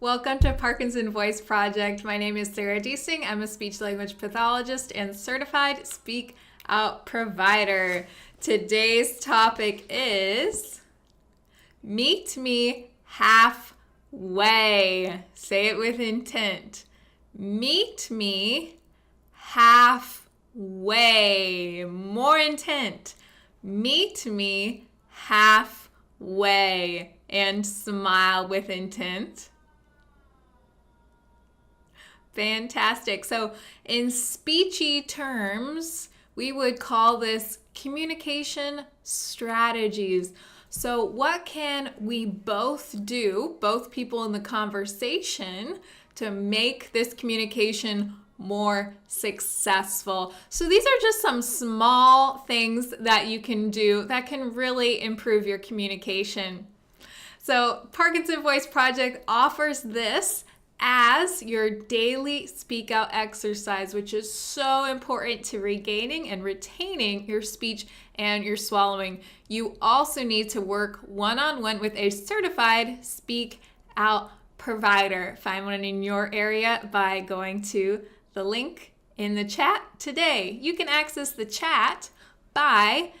Welcome to Parkinson Voice Project. My name is Sarah Deasing. I'm a speech language pathologist and certified speak out provider. Today's topic is meet me halfway. Say it with intent. Meet me halfway. More intent. Meet me halfway. And smile with intent. Fantastic. So in speechy terms, we would call this communication strategies. So what can we both do, both people in the conversation, to make this communication more successful? So these are just some small things that you can do that can really improve your communication. So Parkinson Voice Project offers this as your daily speak out exercise, which is so important to regaining and retaining your speech and your swallowing. You also need to work one-on-one with a certified speak out provider. Find one in your area by going to the link in the chat today. You can access the chat by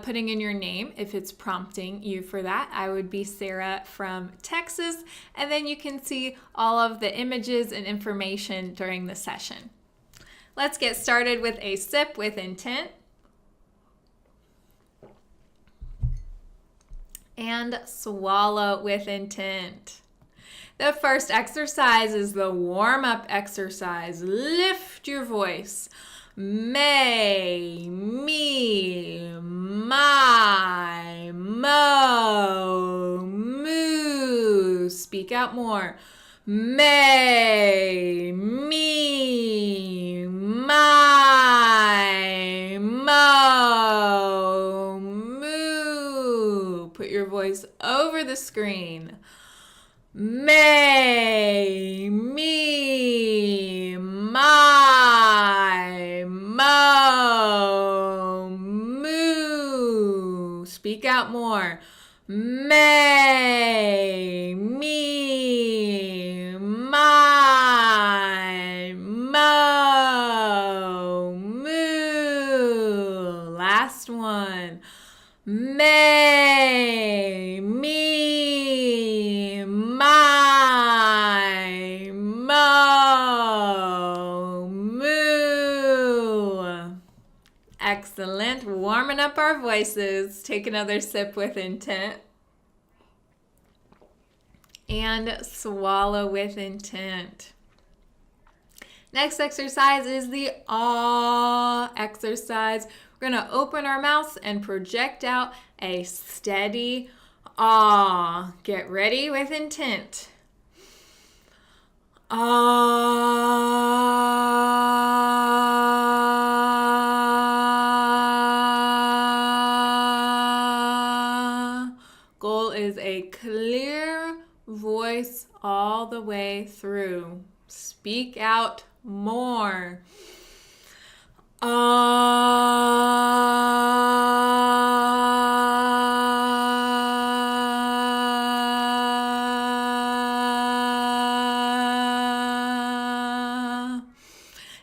putting in your name if it's prompting you for that. I would be Sarah from Texas, and then you can see all of the images and information during the session. Let's get started with a sip with intent. And swallow with intent. The first exercise is the warm-up exercise. Lift your voice. May, me, my, mo, moo. Speak out more. May, me, my, mo, moo. Put your voice over the screen. May, me, my, mo, moo. Speak out more. May, me, my, mo, moo. Last one. May, me, my, mo, moo. Excellent. Warming up our voices. Take another sip with intent. And swallow with intent. Next exercise is the ah exercise. We're going to open our mouths and project out a steady ah. Get ready with intent. Ah. Goal is a clear voice all the way through. Speak out more.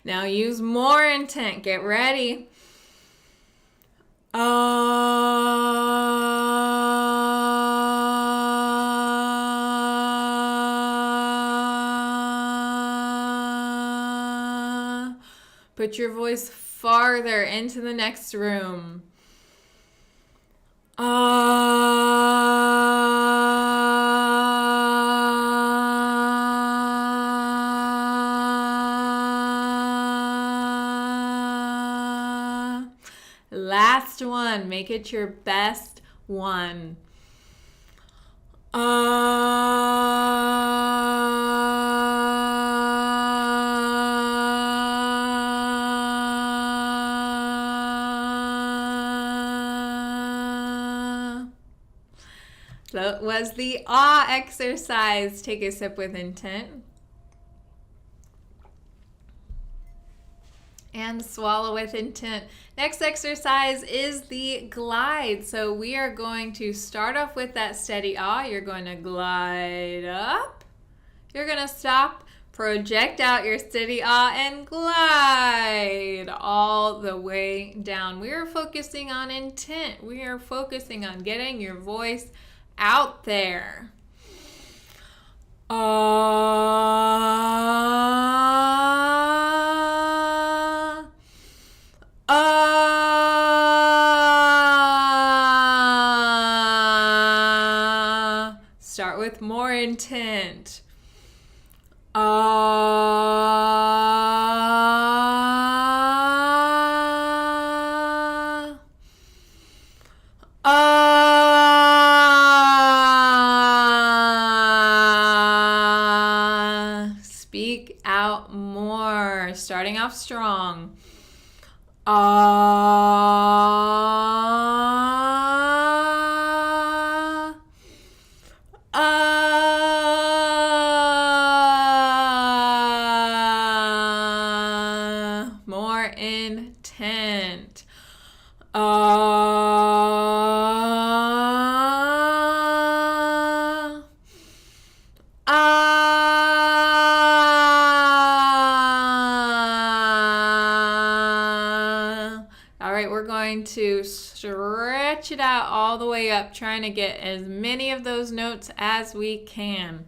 Now use more intent. Get ready. Put your voice farther into the next room. Last one. Make it your best one. That was the ah exercise. Take a sip with intent. And swallow with intent. Next exercise is the glide. So we are going to start off with that steady ah. You're going to glide up. you're going to stop, project out your steady ah, and glide all the way down. We are focusing on intent. We are focusing on getting your voice out there. Start with more intent. Speak out more. Starting off strong. More intent. All right, we're going to stretch it out all the way up, trying to get as many of those notes as we can.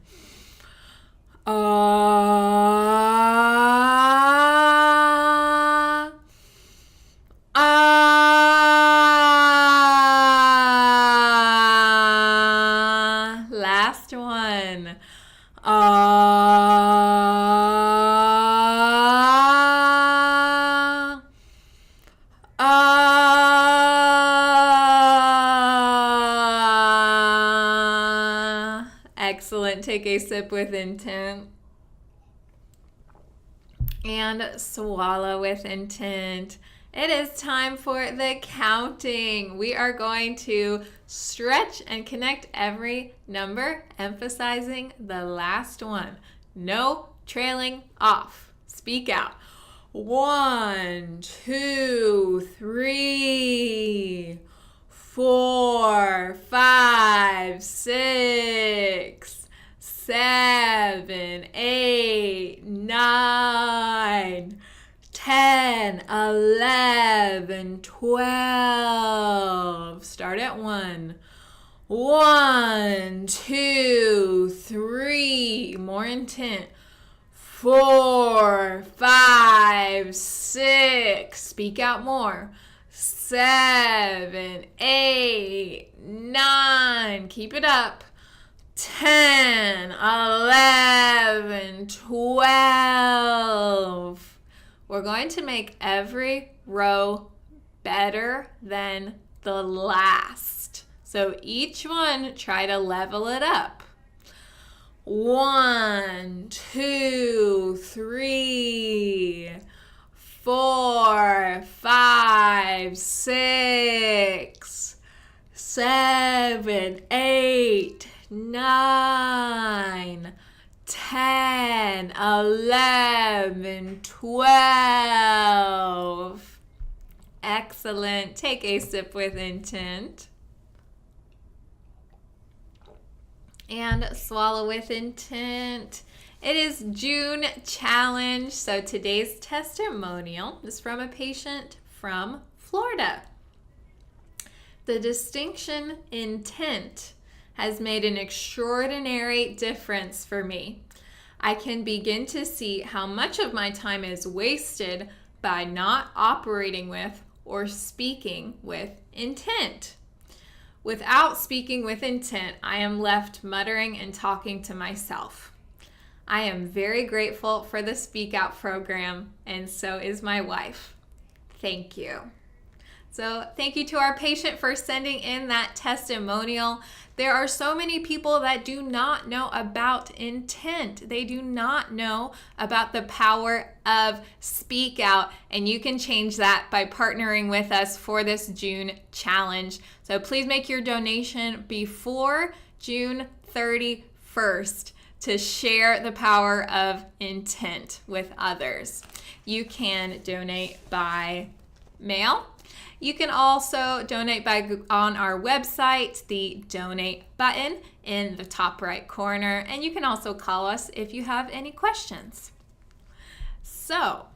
Last one. Excellent. Take a sip with intent. And swallow with intent. It is time for the counting. We are going to stretch and connect every number, emphasizing the last one. No trailing off. Speak out. 1, 2, 3, 4, 5, 6, 7, 8, 9, 10, 11, 12. Start at 1. 1, 2, 3. More intent. 4, 5, 6. Speak out more. 7, 8, 9. Keep it up. 10, 11, 12. We're going to make every row better than the last. So each one, try to level it up. 1, 2, 3, 4, 5, 6, 7, 8, 9, 10, 11, 12. Excellent. Take a sip with intent. And swallow with intent. It is June challenge. So today's testimonial is from a patient from Florida. The distinction intent has made an extraordinary difference for me. I can begin to see how much of my time is wasted by not operating with or speaking with intent. Without speaking with intent, I am left muttering and talking to myself. I am very grateful for the Speak Out program, and so is my wife. Thank you. So thank you to our patient for sending in that testimonial. There are so many people that do not know about intent. They do not know about the power of Speak Out, and you can change that by partnering with us for this June challenge. So please make your donation before June 31st to share the power of intent with others. You can donate by mail. You can also donate on our website, the donate button in the top right corner, and you can also call us if you have any questions. So,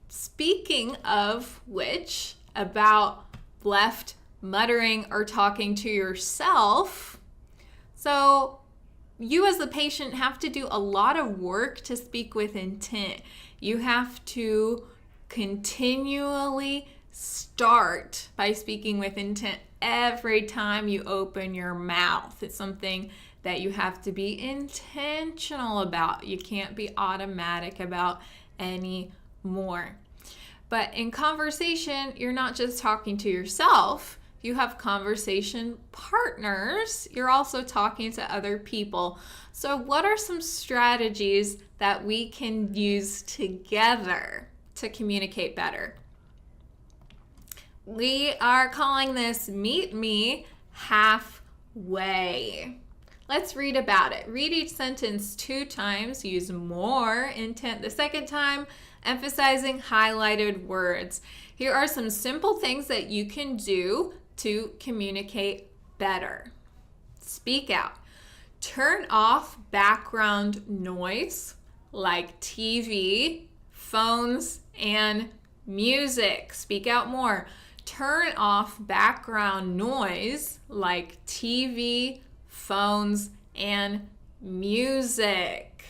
speaking of which, about left muttering or talking to yourself, so you as the patient have to do a lot of work to speak with intent. You have to continually start by speaking with intent every time you open your mouth. It's something that you have to be intentional about. You can't be automatic about anymore. But in conversation, you're not just talking to yourself. You have conversation partners. You're also talking to other people. So what are some strategies that we can use together to communicate better? We are calling this Meet Me Halfway. Let's read about it. Read each sentence 2 times. Use more intent the second time, emphasizing highlighted words. Here are some simple things that you can do to communicate better. Speak out. Turn off background noise like TV, phones, and music. Speak out more. Turn off background noise like TV, phones, and music.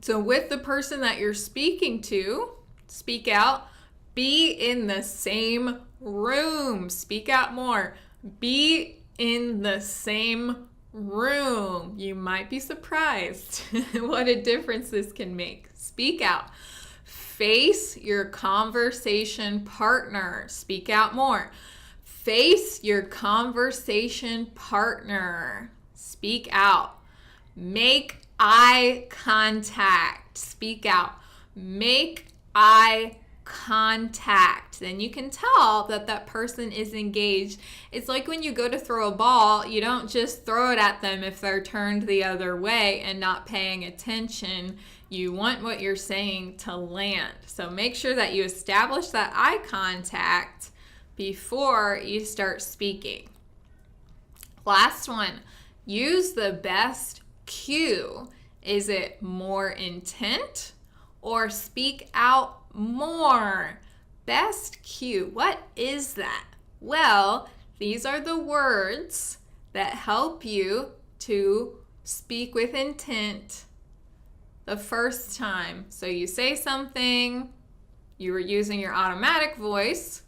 So with the person that you're speaking to, speak out. Be in the same room. Speak out more. Be in the same room. You might be surprised what a difference this can make. Speak out. Face your conversation partner. Speak out more. Face your conversation partner. Speak out. Make eye contact. Speak out. Make eye contact. Then you can tell that that person is engaged. It's like when you go to throw a ball, you don't just throw it at them if they're turned the other way and not paying attention. You want what you're saying to land. So make sure that you establish that eye contact before you start speaking. Last one, use the best cue. Is it more intent or speak out more? Best cue, what is that? Well, these are the words that help you to speak with intent the first time. So you say something, you were using your automatic voice,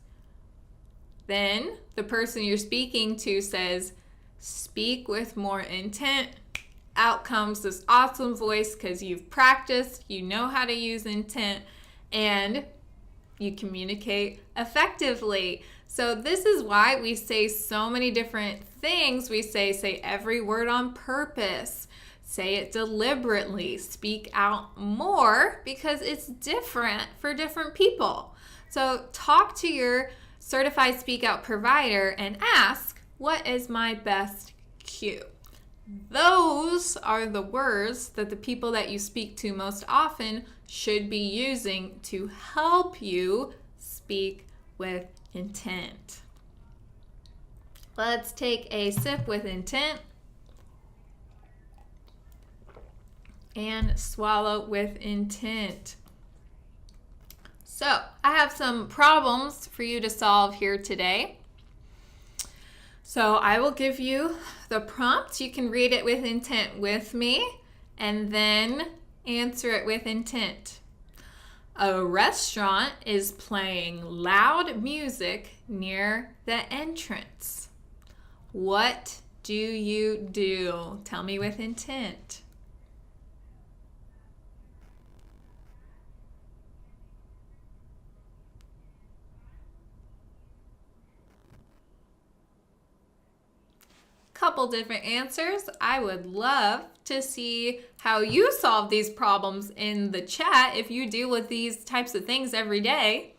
then the person you're speaking to says, speak with more intent. Out comes this awesome voice because you've practiced, you know how to use intent, and you communicate effectively. So this is why we say so many different things. We say every word on purpose. Say it deliberately. Speak out more because it's different for different people. So talk to your certified speak out provider and ask, what is my best cue? Those are the words that the people that you speak to most often should be using to help you speak with intent. Let's take a sip with intent and swallow with intent. So, I have some problems for you to solve here today. So, I will give you the prompt. You can read it with intent with me and then answer it with intent. A restaurant is playing loud music near the entrance. What do you do? Tell me with intent. Couple different answers. I would love to see how you solve these problems in the chat if you deal with these types of things every day.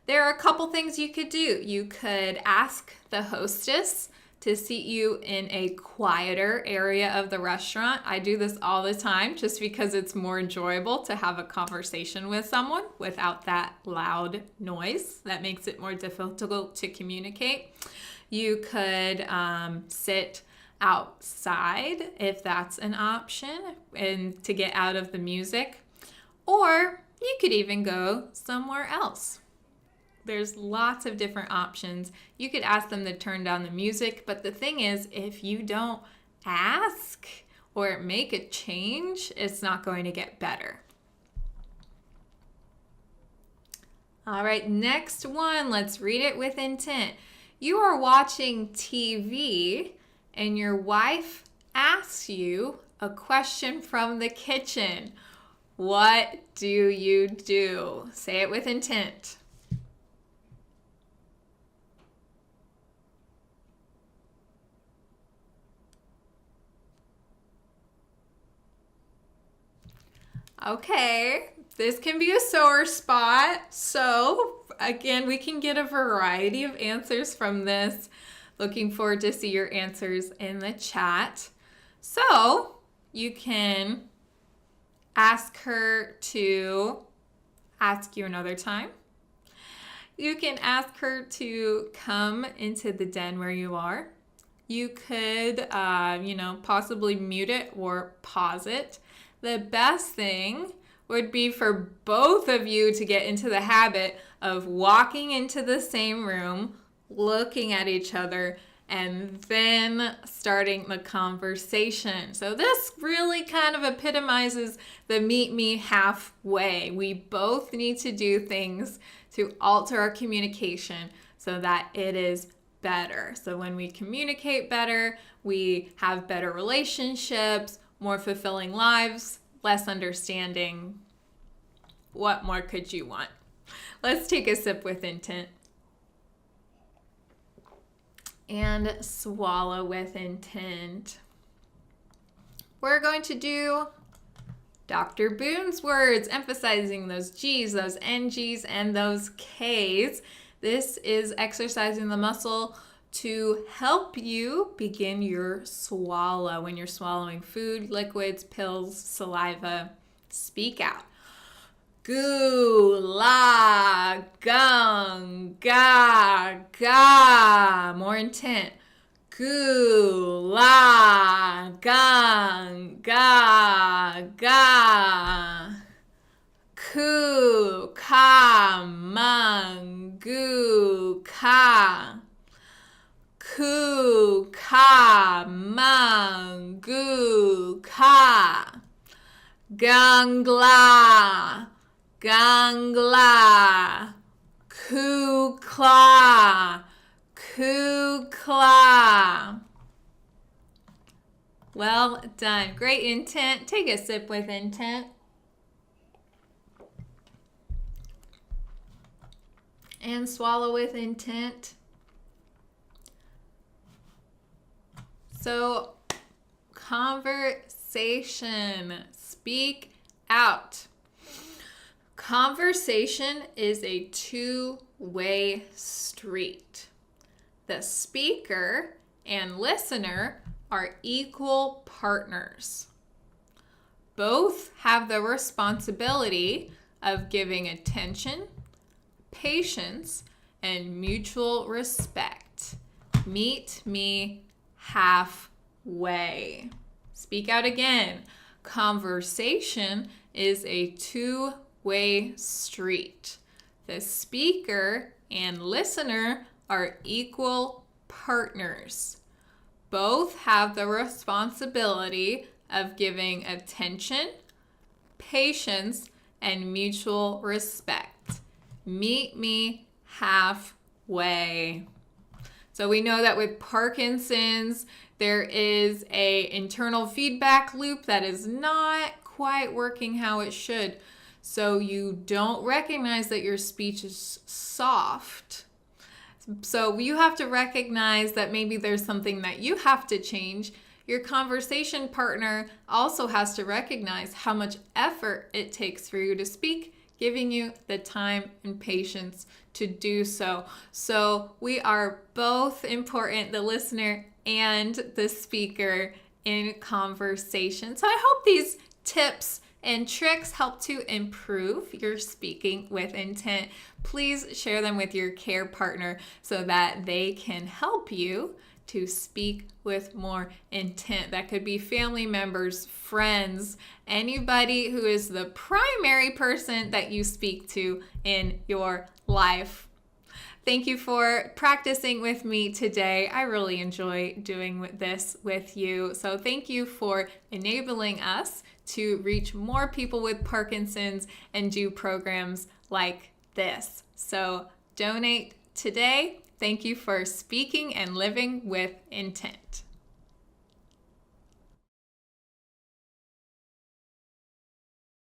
There are a couple things you could do. You could ask the hostess to seat you in a quieter area of the restaurant. I do this all the time just because it's more enjoyable to have a conversation with someone without that loud noise that makes it more difficult to communicate. You could sit outside if that's an option and to get out of the music, or you could even go somewhere else. There's lots of different options. You could ask them to turn down the music, but the thing is, if you don't ask or make a change, it's not going to get better. All right, next one, let's read it with intent. You are watching TV and your wife asks you a question from the kitchen. What do you do? Say it with intent. Okay, this can be a sore spot. So again, we can get a variety of answers from this. Looking forward to see your answers in the chat. So you can ask her to ask you another time. You can ask her to come into the den where you are. You could, possibly mute it or pause it. The best thing would be for both of you to get into the habit of walking into the same room, looking at each other, and then starting the conversation. So this really kind of epitomizes the meet me halfway. We both need to do things to alter our communication so that it is better. So when we communicate better, we have better relationships, more fulfilling lives, less understanding. What more could you want? Let's take a sip with intent. And swallow with intent. We're going to do Dr. Boone's words, emphasizing those G's, those NG's, and those K's. This is exercising the muscle to help you begin your swallow. When you're swallowing food, liquids, pills, saliva, speak out. Gu, la, gung, ga, ga. More intent. Gu, la, gung, ga, ga. Ku, ka, mung, gu, ka. Ku, ka, mung, gu, ka. Gungla, gungla. Ku, kla, ku, kla. Well done. Great intent. Take a sip with intent. And swallow with intent. So, conversation. Speak out. Conversation is a two-way street. The speaker and listener are equal partners. Both have the responsibility of giving attention, patience, and mutual respect. Meet me halfway. Speak out again. Conversation is a two-way street. The speaker and listener are equal partners. Both have the responsibility of giving attention, patience, and mutual respect. Meet me halfway. So we know that with Parkinson's, there is an internal feedback loop that is not quite working how it should. So you don't recognize that your speech is soft. So you have to recognize that maybe there's something that you have to change. Your conversation partner also has to recognize how much effort it takes for you to speak, giving you the time and patience to do so. So we are both important, the listener and the speaker in conversation. So I hope these tips and tricks help to improve your speaking with intent. Please share them with your care partner so that they can help you to speak with more intent. That could be family members, friends, anybody who is the primary person that you speak to in your life. Thank you for practicing with me today. I really enjoy doing this with you. So thank you for enabling us to reach more people with Parkinson's and do programs like this. So donate today. Thank you for speaking and living with intent.